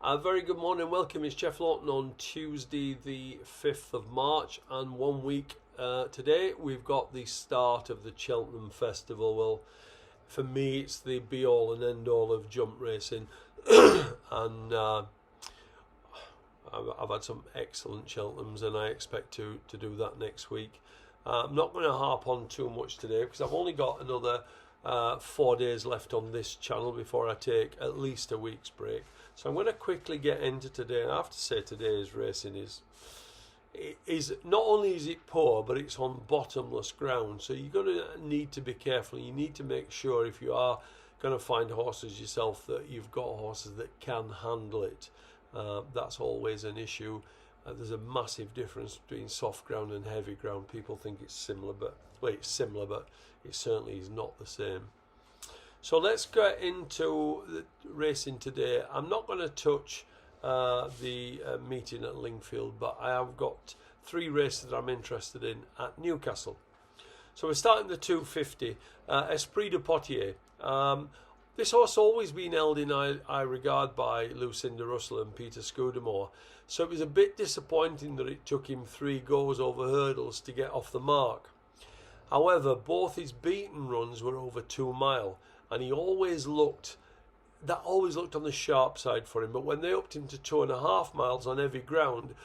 Very good morning, welcome. It's Jeff Lawton on Tuesday the 5th of March, and 1 week today we've got the start of the Cheltenham Festival. Well, for me it's the be all and end all of jump racing and I've had some excellent Cheltenhams and I expect to do that next week. I'm not going to harp on too much today because I've only got another 4 days left on this channel before I take at least a week's break. So I'm going to quickly get into today. And I have to say today's racing is not only is it poor, but it's on bottomless ground. So you're going to need to be careful. You need to make sure if you are going to find horses yourself that you've got horses that can handle it. That's always an issue. There's a massive difference between soft ground and heavy ground. People think it's similar, but it's similar, but it certainly is not the same. So let's get into the racing today. I'm not going to touch the meeting at Lingfield, but I have got 3 races that I'm interested in at Newcastle. So we're starting the 250, Esppotier. This horse always been held in high regard by Lucinda Russell and Peter Scudamore, so it was a bit disappointing that it took him 3 goes over hurdles to get off the mark. However, both his beaten runs were over 2 mile, and he always looked on the sharp side for him. But when they upped him to 2.5 miles on heavy ground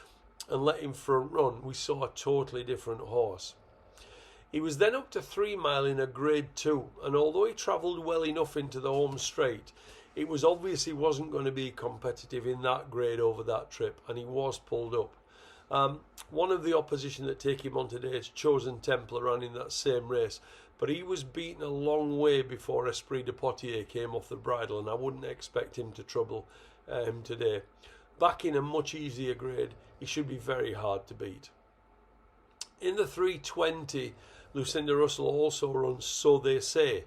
and let him front run, we saw a totally different horse. He was then up to 3 mile in a grade 2, and although he travelled well enough into the home straight, it was obvious he wasn't going to be competitive in that grade over that trip, and he was pulled up. One of the opposition that take him on today is Chosen Templar, ran in that same race, but he was beaten a long way before Esppotier came off the bridle, and I wouldn't expect him to trouble him today. Back in a much easier grade, he should be very hard to beat. In the 320, Lucinda Russell also runs So They Say.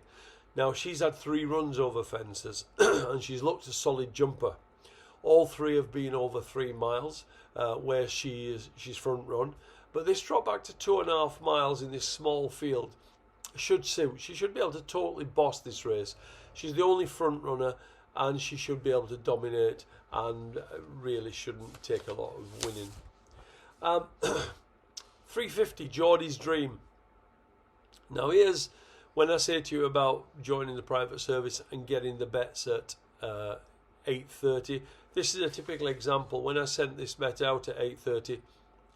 Now, she's had 3 runs over fences and she's looked a solid jumper. All 3 have been over 3 miles where she's front run, but this drop back to 2.5 miles in this small field should suit. She should be able to totally boss this race. She's the only front runner and she should be able to dominate and really shouldn't take a lot of winning. 350, Jordis Dream. Now here's when I say to you about joining the private service and getting the bets at 8:30. This is a typical example. When I sent this bet out at 8:30,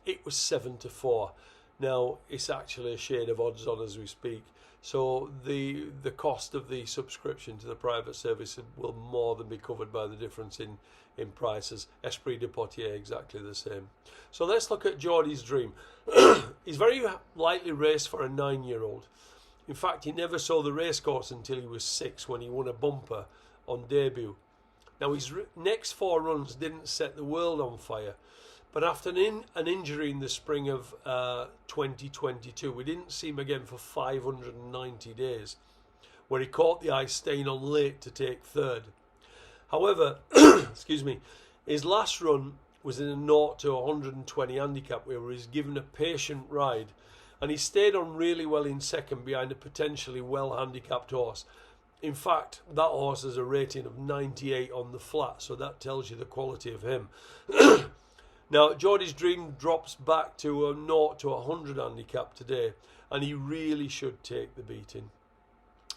it was 7-4. Now it's actually a shade of odds on as we speak. So the cost of the subscription to the private service will more than be covered by the difference in prices. Esppotier exactly the same. So let's look at Jordis Dream. He's very lightly raced for a 9-year-old. In fact, he never saw the racecourse until he was 6 when he won a bumper on debut. Now his next 4 runs didn't set the world on fire, but after an injury in the spring of 2022, we didn't see him again for 590 days, where he caught the eye staying on late to take 3rd. However, excuse me, his last run was in a 0 to 120 handicap where he was given a patient ride, and he stayed on really well in 2nd behind a potentially well handicapped horse. In fact, that horse has a rating of 98 on the flat, so that tells you the quality of him. Now, Jordis Dream drops back to a 0 to 100 handicap today, and he really should take the beating.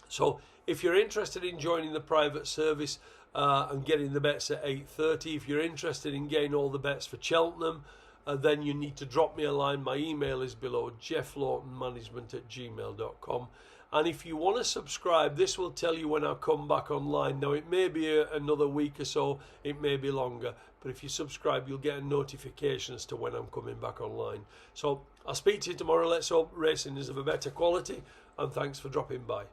So, if you're interested in joining the private service and getting the bets at 8:30, if you're interested in getting all the bets for Cheltenham, then you need to drop me a line. My email is below, jefflaughtonmanagement@gmail.com. And if you want to subscribe, this will tell you when I come back online. Now, it may be another week or so, it may be longer, but if you subscribe, you'll get a notification as to when I'm coming back online. So I'll speak to you tomorrow. Let's hope racing is of a better quality, and thanks for dropping by.